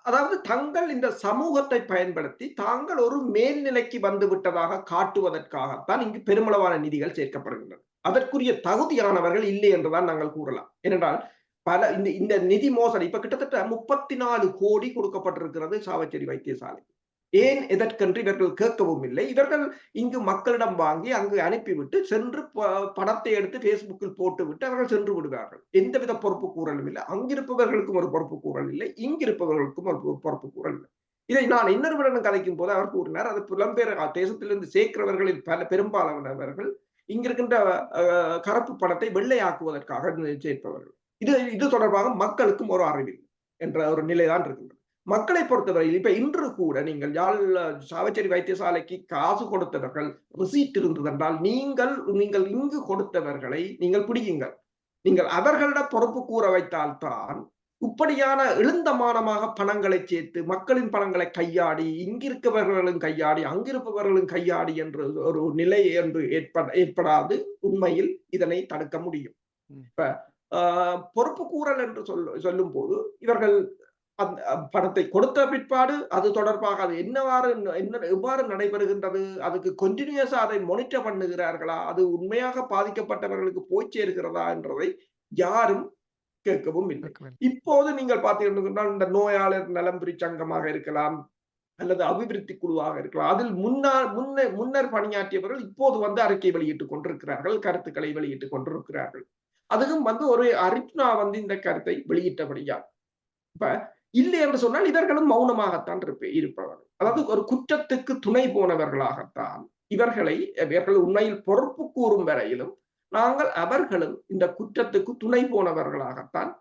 அதாவது தங்கள் இந்த சமூகத்தை பயன்படுத்தி தாங்கள் ஒரு மேல்நிலைக்கு வந்து விட்டதாக காட்டுவதற்காகத்தான் இங்கு பெருமளவான நிதிகள் சேர்க்கப்படுகின்றன. அதற்குரிய தகுதியானவர்கள் இல்லை என்றுதான் நாங்கள் கூறலாம். ஏனென்றால் பல இந்த இந்த நிதி மோசடி இப்ப கிட்டத்தட்ட 34 கோடி கொடுக்கப்பட்டிருக்கிறது சாவச்சேரி வைத்தியசாலை. ஏன் எதற்கென்று இவர்கள் கேட்கவும் இல்லை. இவர்கள் இங்கு மக்களிடம் வாங்கி அங்கு அனுப்பிவிட்டு சென்று படத்தை எடுத்து பேஸ்புக்கில் போட்டுவிட்டு அவர்கள் சென்று விடுவார்கள். எந்தவித பொறுப்பு கூறலும் இல்லை. அங்கிருப்பவர்களுக்கும் ஒரு பொறுப்பு கூறல் இல்லை, இங்கிருப்பவர்களுக்கும் ஒரு பொறுப்பு கூறல் இல்லை. இதை நான் இன்னொருவரிடம் கதைக்கும் போது அவர் கூறினார், அது புலம்பெயர் தேசத்திலிருந்து சேர்க்கிறவர்களில் பெரும்பாலானவர்கள் இங்கிருக்கின்ற கருப்பு பணத்தை வெள்ளையாக்குவதற்காக சேர்ப்பவர்கள். இது தொடர்பாக மக்களுக்கும் ஒரு அறிவில்லை என்ற ஒரு நிலைதான் இருக்கின்றது. மக்களை பொறுத்தவரையில் இப்ப இன்று கூட நீங்கள் சாவச்சேரி வைத்தியசாலைக்கு காசு கொடுத்தவர்கள் ரிசீட் இருந்தது என்றால் நீங்கள் இங்கு கொடுத்தவர்களை நீங்கள் பிடியுங்கள். நீங்கள் அவர்களிடம் பொறுப்பு கூற வைத்தால்தான் இப்படியான எழுந்தமானமாக பணங்களை சேர்த்து மக்களின் பணங்களை கையாடி இங்கிருப்பவர்களும் கையாடி அங்கிருப்பவர்களும் கையாடி என்று ஒரு நிலை என்று ஏற்படாது. உண்மையில் இதனை தடுக்க முடியும். இப்ப பொறுப்பு கூறல் என்று சொல்லும் போது இவர்கள் அந்த பணத்தை கொடுத்த பிற்பாடு அது தொடர்பாக அது எவ்வாறு நடைபெறுகின்றது, அதுக்கு கண்டினியூஸா அதை மானிட்டர் பண்ணுகிறார்களா, அது உண்மையாக பாதிக்கப்பட்டவர்களுக்கு போய் சேர்கிறதா என்றதை யாரும் கேட்கவும் இல்லை. இப்போது நீங்கள் பார்த்தீங்கன்னா இந்த நோயாளர் நலம்புரி சங்கமாக இருக்கலாம் அல்லது அபிவிருத்தி குழுவாக இருக்கலாம், அதில் முன்னர் பணியாற்றியவர்கள் இப்போது வந்து அறிக்கை வெளியிட்டுக் கொண்டிருக்கிறார்கள், கருத்துக்களை வெளியிட்டுக் கொண்டிருக்கிறார்கள். அதுவும் வந்து ஒரு அரிப்னா வந்து இந்த கருத்தை வெளியிட்டபடியா. இப்ப இல்லை என்று சொன்னால் இவர்களும் மௌனமாகத்தான் இருப்பவர்கள். அதாவது ஒரு குற்றத்துக்கு துணை போனவர்களாகத்தான் இவர்கள் உண்மையில் பொறுப்பு கூறும் வரையிலும் நாங்கள் அவர்களும் இந்த குற்றத்துக்கு துணை போனவர்களாகத்தான்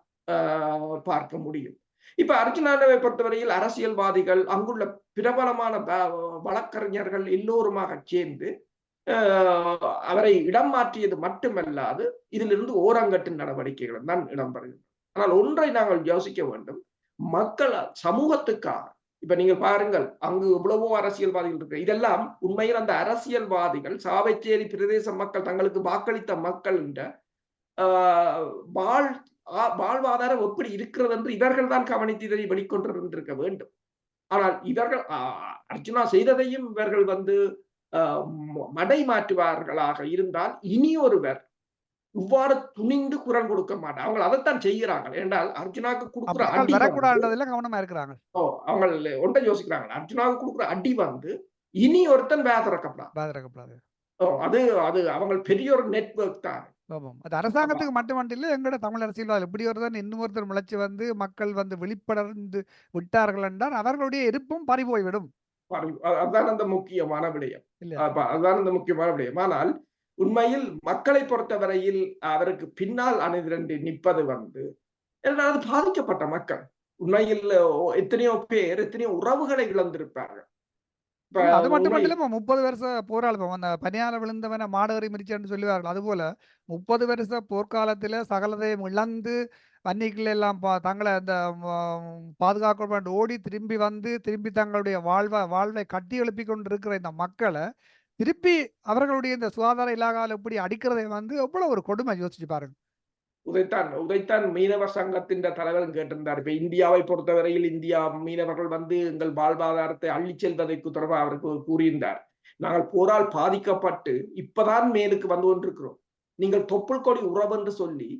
பார்க்க முடியும். இப்ப அர்ஜுனாவை பொறுத்தவரையில் அரசியல்வாதிகள் அங்குள்ள பிரபலமான வழக்கறிஞர்கள் எல்லோருமாக சேர்ந்து அவரை இடம் மாற்றியது மட்டுமல்லாது இதிலிருந்து ஓரங்கட்டு நடவடிக்கைகள் தான் இடம்பெறுகின்றன. ஆனால் ஒன்றை நாங்கள் யோசிக்க வேண்டும், மக்கள் சமூகத்துக்காக இப்ப நீங்க பாருங்கள் அங்கு எவ்வளவோ அரசியல்வாதிகள் இருக்கு. இதெல்லாம் உண்மையில் அந்த அரசியல்வாதிகள் சாவச்சேரி பிரதேச மக்கள் தங்களுக்கு வாக்களித்த மக்கள் வாழ்வாதாரம் எப்படி இருக்கிறது என்று இவர்கள் தான் கவனித்து இதை வெளிக்கொண்டிருந்திருக்க வேண்டும். ஆனால் இவர்கள் அர்ஜுனா செய்ததையும் இவர்கள் வந்து மடை மாற்றுவார்களாக இருந்தால் இனி ஒருவர் இவ்வாறு துணிந்து குரல் கொடுக்க மாட்டாங்க. அவங்க அதைத்தான் செய்யறாங்க. என்றால் அர்ஜுனாவுக்கு கொடுக்குற அடி கவனமா இருக்கிறாங்க. அவங்க ஒன்றை யோசிக்கிறாங்க. அர்ஜுனாவுக்கு கொடுக்குற அடி வந்து இனி ஒருத்தன் பேதறக்கப்படாது. அது அது அவங்க பெரிய ஒரு நெட்வொர்க் தான். அது அரசாங்கத்துக்கு மட்டுமல்ல, எங்கட தமிழ் அரசியல் இப்படி ஒருத்தன் இன்னொருத்தர் முளைச்சு வந்து மக்கள் வந்து வெளிப்படர்ந்து விட்டார்கள் என்றால் அவர்களுடைய இருப்பும் பறி போய்விடும். அதுதான் அந்த முக்கியமான விடயம். அதுதான் அந்த முக்கியமான விடயம். ஆனால் உண்மையில் மக்களை பொறுத்தவரையில் அவருக்கு பின்னால் அணிதிரண்டு நிற்பது வந்து அது பாதிக்கப்பட்ட மக்கள். உண்மையில் எத்தனையோ பேர் எத்தனையோ உறவுகளை இழந்திருப்பார்கள். அது மட்டுமல்ல 30 வருஷ போராளம் அந்த பனியால விழுந்தவன மாடவரை மிரிச்சான்னு சொல்லுவார்கள். அதுபோல 30 வருஷ போர்க்காலத்துல சகலதையும் இழந்து வன்னிகள் எல்லாம் தங்களை அந்த பாதுகாக்க ஓடி திரும்பி வந்து திரும்பி தங்களுடைய வாழ்வை கட்டி எழுப்பி கொண்டு இருக்கிற இந்த மக்களை திருப்பி அவர்களுடைய இந்த சுகாதார இலாகால எப்படி அடிக்கிறதை வந்து எவ்வளவு ஒரு கொடுமை யோசிச்சு பாருங்க. உதைத்தான் மீனவர் சங்கத்தின் தலைவரும் கேட்டிருந்தார். இப்ப இந்தியாவை பொறுத்தவரையில் இந்தியா மீனவர்கள் வந்து எங்கள் வாழ்வாதாரத்தை அள்ளி செல்வதற்கு தொடர்பாக அவருக்கு கூறியிருந்தார். நாங்கள் போரால் பாதிக்கப்பட்டு இப்பதான் மேலுக்கு வந்து கொண்டிருக்கிறோம். நீங்கள் தொப்புள் கொடி உறவு என்று சொல்லி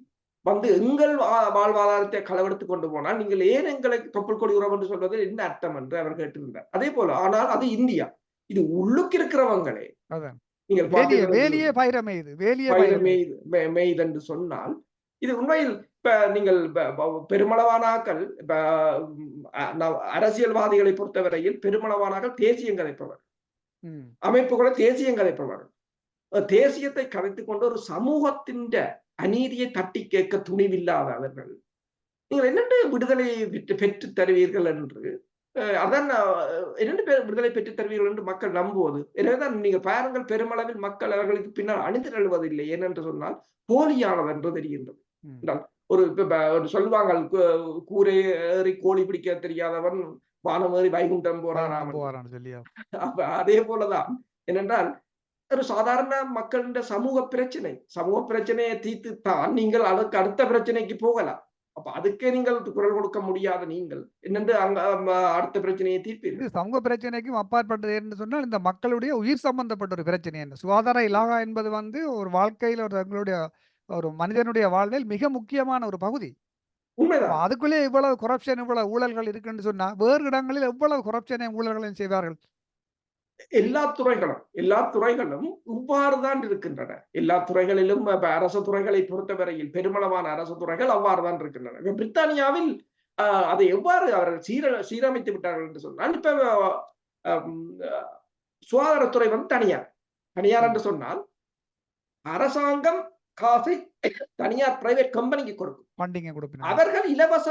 வந்து எங்கள் வாழ்வாதாரத்தை களவெடுத்து கொண்டு போனால் நீங்கள் ஏன் எங்களுக்கு தொப்புள் கொடி உறவு என்று சொல்வது என்ன அர்த்தம் என்று அவர் கேட்டிருந்தார். அதே போல ஆனால் அது இந்தியா, இது உள்ளுக்கு இருக்கிறவங்களே நீங்கள் வேலியே என்று சொன்னால் இது உண்மையில் இப்ப நீங்கள் பெருமளவானாக்கள் இப்ப அரசியல்வாதிகளை பொறுத்தவரையில் பெருமளவானாக்கள் தேசியம் கதைப்பவர், அமைப்புகளை தேசியம் கதைப்பவர், தேசியத்தை கதைத்துக் கொண்டு ஒரு சமூகத்தின் அநீதியை தட்டி கேட்க துணிவில்லாதவர்கள் நீங்கள் என்னென்று விடுதலை பெற்று தருவீர்கள் என்று அதான் 2 பேர் விடுதலை பெற்றுத் தருவீர்கள் என்று மக்கள் நம்புவது. எனவேதான் நீங்கள் பாருங்கள் பெருமளவில் மக்கள் அவர்களுக்கு பின்னால் அணிந்து எழுவதில்லை. ஏனென்று சொன்னால் போலியானது என்று தெரிகின்றது. ம். என்றால் ஒரு சொல்லுவாங்க, கூரை ஏறி கோழி பிடிக்க தெரியாதவன் வானம் ஏறி வைகுண்டம் போறானாம் என்று. போவாரான்னு சொல்லியா? அப்ப அதே போலதான் என்னென்றால் ஒரு சாதாரண மக்களின் சமூக பிரச்சனையை தீர்த்துத்தான் நீங்கள் அதுக்கு அடுத்த பிரச்சனைக்கு போகலாம். அப்ப அதுக்கே நீங்கள் குரல் கொடுக்க முடியாத நீங்கள் என்னென்று அங்க அடுத்த பிரச்சனையை இது தீர்ப்பீர்கள். சமூக பிரச்சனைக்கும் அப்பாற்பட்டது என்று சொன்னால், இந்த மக்களுடைய உயிர் சம்பந்தப்பட்ட ஒரு பிரச்சனை என்ன? சுகாதார இலாகா என்பது வந்து ஒரு வாழ்க்கையில ஒரு தங்களுடைய ஒரு மனிதனுடைய வாழ்வில் மிக முக்கியமான ஒரு பகுதி. அப்ப உண்மைதான். அதுக்குள்ளே இவ்வளவு கரப்ஷன், இவ்வளவு ஊழல்கள் இருக்குன்னு சொன்னா, வேறு இடங்களில் எவ்வளவு கரப்ஷனையும் ஊழல்களையும் செய்வார்கள்? எல்லா துறைகளும் இவ்வாறுதான் இருக்கின்றன. எல்லா துறைகளிலும் இப்ப அரசு துறைகளை பொறுத்தவரையில் பெருமளவான அரசு துறைகள் அவ்வாறுதான் இருக்கின்றன. இப்ப பிரித்தானியாவில் அதை எவ்வாறு அவர்கள் சீரமைத்து விட்டார்கள் என்று சொன்னால், இப்ப அம் சுகாதாரத்துறை வந்து தனியார் ம். என்று சொன்னால், அரசாங்கம் காசை தனியார் பிரைவேட் கம்பெனிக்கு கொடுக்கும். ஃபண்டிங்க குடுப்பினாங்க. அவர்கள் இலவச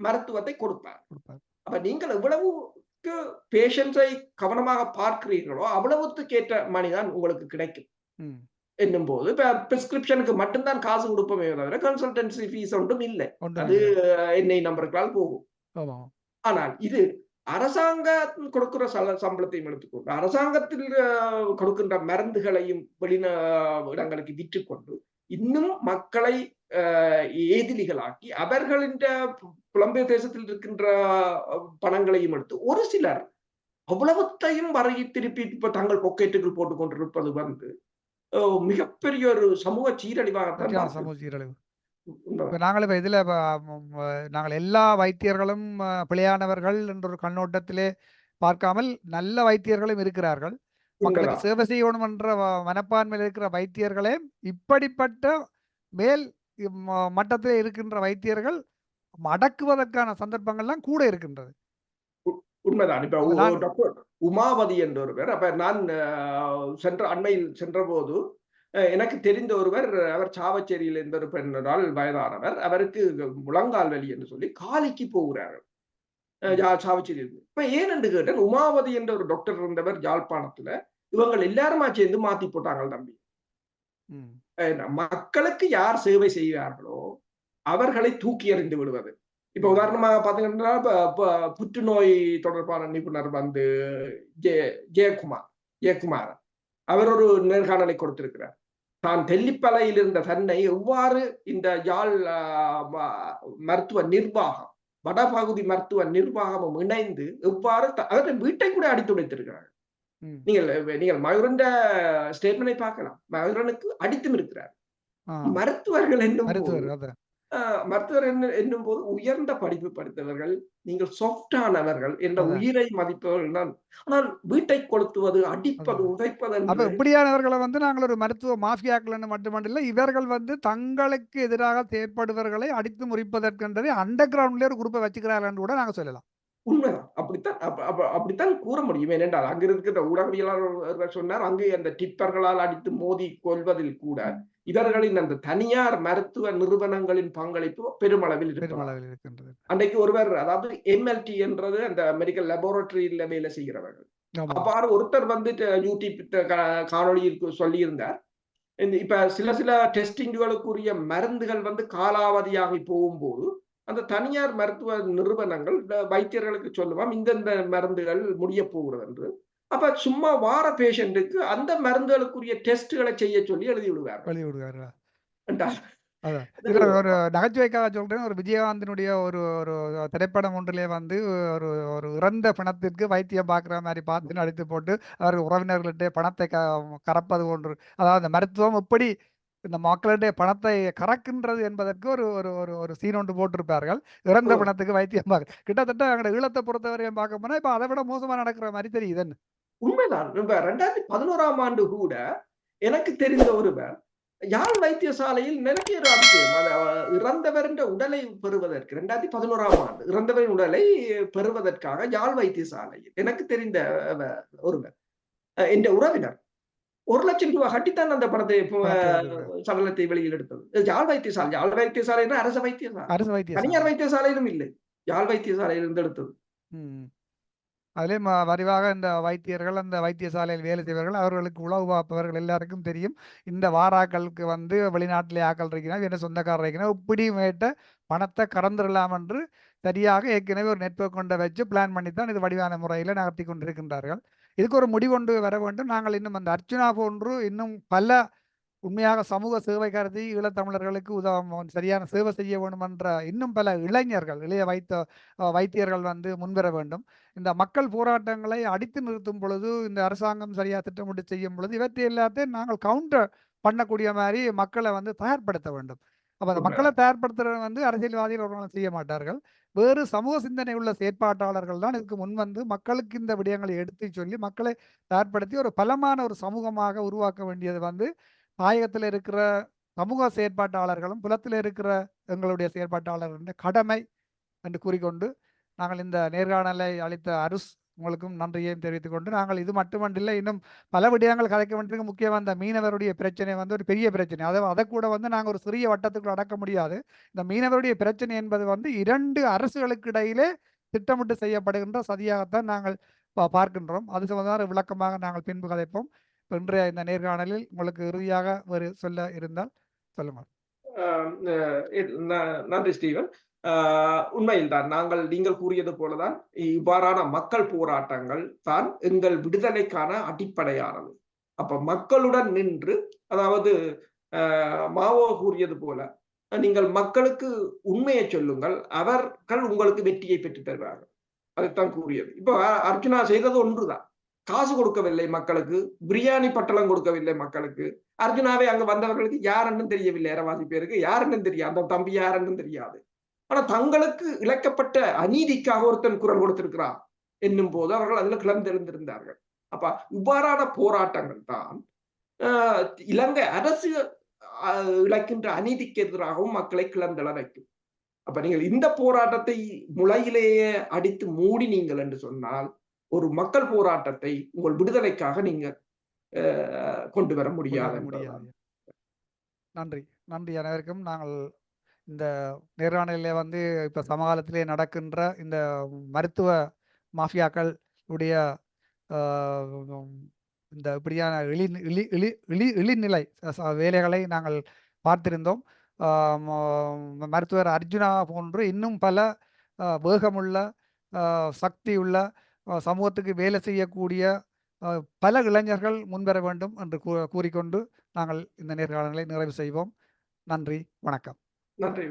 மருத்துவத்தை கொடுப்பார். குடுப்பார். அப்ப நீங்கள் எவ்வளவுக்கு பேஷண்ட்ஸை கவனமாக பார்க்கிறீர்களோ, அவ்வளவுக்கு ஏற்ற மணி தான் உங்களுக்கு கிடைக்கும். ம். என்னும்போது, இப்ப பிரிஸ்கிரிப்ஷனுக்கு மட்டும்தான் காசு குடுப்போமே தவிர, கன்சல்டன்சி ஃபீஸ் ஒன்றும் இல்லை. ஒன்றும் அது இல்ல. எண்ணெய் நம்பர்களால் போகும். ஆமா. ஆனால் இது அரசாங்கம் கொடுக்கிற சம்பளத்தையும் எடுத்துக்கொண்டு, அரசாங்கத்தில் கொடுக்கின்ற மருந்துகளையும் இடங்களுக்கு விற்றுக்கொண்டு, இன்னும் மக்களை ஏதிலிகளாக்கி, அவர்களின் புலம்பெயர் தேசத்தில் இருக்கின்ற பணங்களையும் எடுத்து, ஒரு சிலர் அவ்வளவத்தையும் வரையை திருப்பி இப்ப தங்கள் பொக்கெட்டுகள் போட்டுக் கொண்டிருப்பது வந்து மிகப்பெரிய ஒரு சமூக சீரழிவாகத்தான் சரியான பார்க்கிறேன். சமூக சீரழிவு. உண்மைதான். இப்ப நாங்கள் இப்ப இதுல நாங்கள் எல்லா வைத்தியர்களும் பிழையானவர்கள் என்ற ஒரு கண்ணோட்டத்திலே பார்க்காமல் நல்ல வைத்தியர்களும் இருக்கிறார்கள். மக்களுக்கு உண்மைதான். சேவை செய்யணும் என்ற மனப்பான்மையில் இருக்கிற வைத்தியர்களே இப்படிப்பட்ட மேல் மட்டத்திலே இருக்கின்ற வைத்தியர்கள் அடக்குவதற்கான சந்தர்ப்பங்கள்லாம் கூட இருக்கின்றது. உண்மைதான். இப்ப அப்ப நாங்க டாக்டர் உமாவதி என்ற ஒருவர், அப்ப நான் அண்மையில் சென்றபோது எனக்கு தெரிந்த ஒருவர், அவர் சாவச்சேரியில் இருந்த ஒரு பெண்ணால் வயதானவர். அவருக்கு முழங்கால் வலி என்று சொல்லி காலிக்கு போகிறார்கள். சாவச்சேரி இருந்து. இப்ப ஏன் என்று கேட்டேன், உமாவதி என்ற ஒரு டாக்டர் இருந்தவர் யாழ்ப்பாணத்துல. இவங்க எல்லாருமா சேர்ந்து மாத்தி போட்டாங்க தம்பி. ம். மக்களுக்கு யார் சேவை செய்கிறார்களோ அவர்களை தூக்கி எறிந்து விடுவது. இப்ப உதாரணமாக பாத்தீங்கன்னா, புற்றுநோய் தொடர்பான நிபுணர் வந்து ஜெயக்குமார் அவர் ஒரு நேர்காணலை கொடுத்திருக்கிறார். தான் தெல்லிப்பளையில் இருந்த தன்னை எவ்வாறு இந்த யாழ் மருத்துவ நிர்வாகம், வடபகுதி மருத்துவ நிர்வாகமும் இணைந்து எவ்வாறு அவர்கள் வீட்டை கூட அடித்துடைத்திருக்கிறார்கள். நீங்கள் மயூரன் ஸ்டேட்மெண்டை பார்க்கலாம். மயூரனுக்கு அடித்தும் இருக்கிறார். மருத்துவர்கள் என்னும் போது உயர்ந்த படிப்பு படித்தவர்கள், நீங்கள் சாஃப்டானவர்கள் என்ற உயிரை மதிப்பவர்கள் தான். ஆனால் வீட்டை கொளுத்துவது, அடிப்பது, உதைப்பது இப்படியானவர்களை வந்து நாங்கள் ஒரு மருத்துவ மாஃபியாக்கள் மட்டுமல்ல, இவர்கள் வந்து தங்களுக்கு எதிராக செயற்படுபவர்களை அடித்து முறிப்பதற்கென்றே அண்டர் கிரவுண்ட்ல ஒரு குரூப்பை வச்சுக்கிறார்கள் கூட நாங்க சொல்லலாம். உண்மைதான். அப்படித்தான் கூற முடியும். ஏனென்றால் அங்க இருக்கிற ஊடகவியலாளர் சொன்னார், அங்கு அந்த டிப்பர்களால் அடித்து மோதி கொள்வதில் கூட இவர்களின் அந்த தனியார் மருத்துவ நிறுவனங்களின் பங்களிப்பு பெருமளவில் இருக்கின்றது. அன்றைக்கு ஒருவர், அதாவது MLT என்றது அந்த மெடிக்கல் லெபார்டரியில வேலை செய்கிறவர்கள், அவ்வாறு ஒருத்தர் வந்து யூடியூப் காணொலியில் சொல்லியிருந்தார். இப்ப சில டெஸ்டிங்குகளுக்குரிய மருந்துகள் வந்து காலாவதியாகி போகும்போது அந்த தனியார் மருத்துவ நிறுவனங்கள் வைத்தியர்களுக்கு சொல்லுவாம், இந்தந்த மருந்துகள் முடிய போகிறது என்று. அப்ப சும்மா வார பேஷண்ட்டுக்கு அந்த மருந்துகளுக்குரிய டெஸ்ட்களை செய்ய சொல்லி எழுதி விடுவார்கள். ஒரு நகைச்சுவைக்காக சொல்றேன், ஒரு விஜயகாந்தினுடைய ஒரு ஒரு திரைப்படம் ஒன்றிலே வந்து ஒரு இறந்த பணத்திற்கு வைத்தியம் பார்க்குற மாதிரி பார்த்து நடித்து போட்டு அவர் உறவினர்கள்ட்ட பணத்தை கறப்பது ஒன்று, அதாவது மருத்துவம் எப்படி இந்த மக்களுடைய பணத்தை கறக்கின்றது என்பதற்கு ஒரு ஒரு ஒரு ஒரு சீன் ஒன்று போட்டிருப்பார்கள். இறந்த பணத்துக்கு வைத்தியம் பார்க்க, கிட்டத்தட்ட எங்களோட ஈழத்தை பொறுத்தவரையும் பார்க்க போனா இப்ப அதை விட மோசமா நடக்கிற மாதிரி தெரியுது. உண்மைதான். 2011ஆம் ஆண்டு கூட எனக்கு தெரிந்த ஒருவர் யாழ் வைத்தியசாலையில் நிறைய இறந்தவரின் உடலை பெறுவதற்கு 2011ஆம் ஆண்டு இறந்தவரின் உடலை பெறுவதற்காக யாழ் வைத்தியசாலையில் எனக்கு தெரிந்த ஒருவர், என்ற உறவினர், 1 லட்சம் ரூபாய் கட்டித்தான் அந்த பணத்தை சடலத்தை வெளியில் எடுத்தது. யாழ் வைத்தியசாலை அரசு வைத்தியசாலை, தனியார் வைத்தியசாலையிலும் இல்லை, யாழ் வைத்தியசாலையிலிருந்து எடுத்தது. அதிலே விரிவாக இந்த வைத்தியர்கள், அந்த வைத்தியசாலையில் வேலை செய்பவர்கள், அவர்களுக்கு உளவு பார்ப்பவர்கள் எல்லாருக்கும் தெரியும். இந்த வாராக்களுக்கு வந்து வெளிநாட்டிலே ஆக்கள் இருக்கிறார், என்ன சொந்தக்காரர் இருக்கிறார், இப்படி மேட்ட பணத்தை கறந்துடலாம் என்று சரியாக ஏற்கனவே ஒரு நெட்வொர்க் கொண்டு வச்சு பிளான் பண்ணித்தான் இது வடிவான முறையில் நகர்த்தி கொண்டிருக்கின்றார்கள். இதுக்கு ஒரு முடிவொன்று வர வேண்டும். நாங்கள் இன்னும் அந்த அர்ச்சுனா போன்று இன்னும் பல உண்மையாக சமூக சேவை கருதி ஈழத்தமிழர்களுக்கு சரியான சேவை செய்ய வேண்டும் என்ற இன்னும் பல இளைஞர்கள், இளைய வைத்தியர்கள் வந்து முன்வர வேண்டும். இந்த மக்கள் போராட்டங்களை அடித்து நிறுத்தும் பொழுது, இந்த அரசாங்கம் சரியாக திட்டமிட்டு செய்யும் பொழுது, இவற்றை எல்லாத்தையும் நாங்கள் கவுண்டர் பண்ணக்கூடிய மாதிரி மக்களை வந்து தயார்படுத்த வேண்டும். அப்போ அந்த மக்களை தயார்படுத்துறது வந்து அரசியல்வாதிகள் ஒருவங்களும் செய்ய மாட்டார்கள். வேறு சமூக சிந்தனை உள்ள செயற்பாட்டாளர்கள் தான் இதுக்கு முன் வந்து மக்களுக்கு இந்த விடயங்களை எடுத்து சொல்லி மக்களை தயார்படுத்தி ஒரு பலமான ஒரு சமூகமாக உருவாக்க வேண்டியது வந்து தாயகத்தில் இருக்கிற சமூக செயற்பாட்டாளர்களும் புலத்தில் இருக்கிற எங்களுடைய செயற்பாட்டாளர்களுடைய கடமை என்று கூறிக்கொண்டு, நாங்கள் இந்த நேர்காணலை அளித்த அருஸ் உங்களுக்கும் நன்றியையும் தெரிவித்துக் கொண்டு, நாங்கள் இது மட்டுமன்றில்லை, இன்னும் பல விடயங்கள் கதைக்க வேண்டியிருக்கு. முக்கியமாக இந்த மீனவருடைய பிரச்சனை வந்து ஒரு பெரிய பிரச்சனை. அதை கூட வந்து நாங்கள் ஒரு சிறிய வட்டத்துக்குள் அடக்க முடியாது. இந்த மீனவருடைய பிரச்சனை என்பது வந்து 2 அரசுகளுக்கு இடையிலே திட்டமிட்டு செய்யப்படுகின்ற சதியாகத்தான் நாங்கள் பார்க்கின்றோம். அது சம்பந்தமான விளக்கமாக நாங்கள் பின்பு கதைப்போம். இன்றைய இந்த நேர்காணலில் உங்களுக்கு இறுதியாக ஒரு சொல்ல இருந்தால் சொல்லுங்கள். நன்றி ஸ்டீவன். உண்மையில் தான் நீங்கள் கூறியது போலதான் இவ்வாறான மக்கள் போராட்டங்கள் தான் எங்கள் விடுதலைக்கான அடிப்படையானது. அப்ப மக்களுடன் நின்று, அதாவது மாவோ கூறியது போல, நீங்கள் மக்களுக்கு உண்மையை சொல்லுங்கள், அவர்கள் உங்களுக்கு வெற்றியை பெற்றுத் தருவார்கள். அதைத்தான் கூறியது. இப்ப அர்ச்சுனா செய்தது ஒன்றுதான். காசு கொடுக்கவில்லை மக்களுக்கு, பிரியாணி பட்டலம் கொடுக்கவில்லை மக்களுக்கு. அர்ஜுனாவே அங்க வந்தவர்களுக்கு யாருன்னு தெரியவில்லை, இரவாசி பேருக்கு யாருன்னு தெரியாது, அந்த தம்பி யாருன்னு தெரியாது. ஆனா தங்களுக்கு இழைக்கப்பட்ட அநீதிக்காக ஒருத்தன் குரல் கொடுத்திருக்கிறான் என்னும் போது அவர்கள் அதுல கிளர்ந்தெழுந்திருந்தார்கள். அப்ப இவ்வாறான போராட்டங்கள் தான் இலங்கை அரசு இழைக்கின்ற அநீதிக்கு எதிராகவும் மக்களை கிளர்ந்தெழ வைக்கும். அப்ப நீங்கள் இந்த போராட்டத்தை முளையிலேயே அடித்து மூடினீங்கள் என்று சொன்னால், ஒரு மக்கள் போராட்டத்தை உங்கள் விடுதலைக்காக நீங்க கொண்டு வர முடியாது. நன்றி. நன்றி அனைவருக்கும். நாங்கள் இந்த நேர்காணலிலே வந்து இப்ப சமகாலத்திலே நடக்கின்ற இந்த மருத்துவ மாஃபியாக்கள் உடைய இந்த இப்படியான இழிநிலை வேலைகளை நாங்கள் பார்த்திருந்தோம். மருத்துவர் அர்ஜுனா போன்று இன்னும் பல வேகமுள்ள, சக்தியுள்ள, சமூகத்துக்கு வேலை செய்யக்கூடிய பல இளைஞர்கள் முன்வர வேண்டும் என்று கூறிக்கொண்டு நாங்கள் இந்த நேர்காணலை நிறைவு செய்வோம். நன்றி, வணக்கம். நன்றி.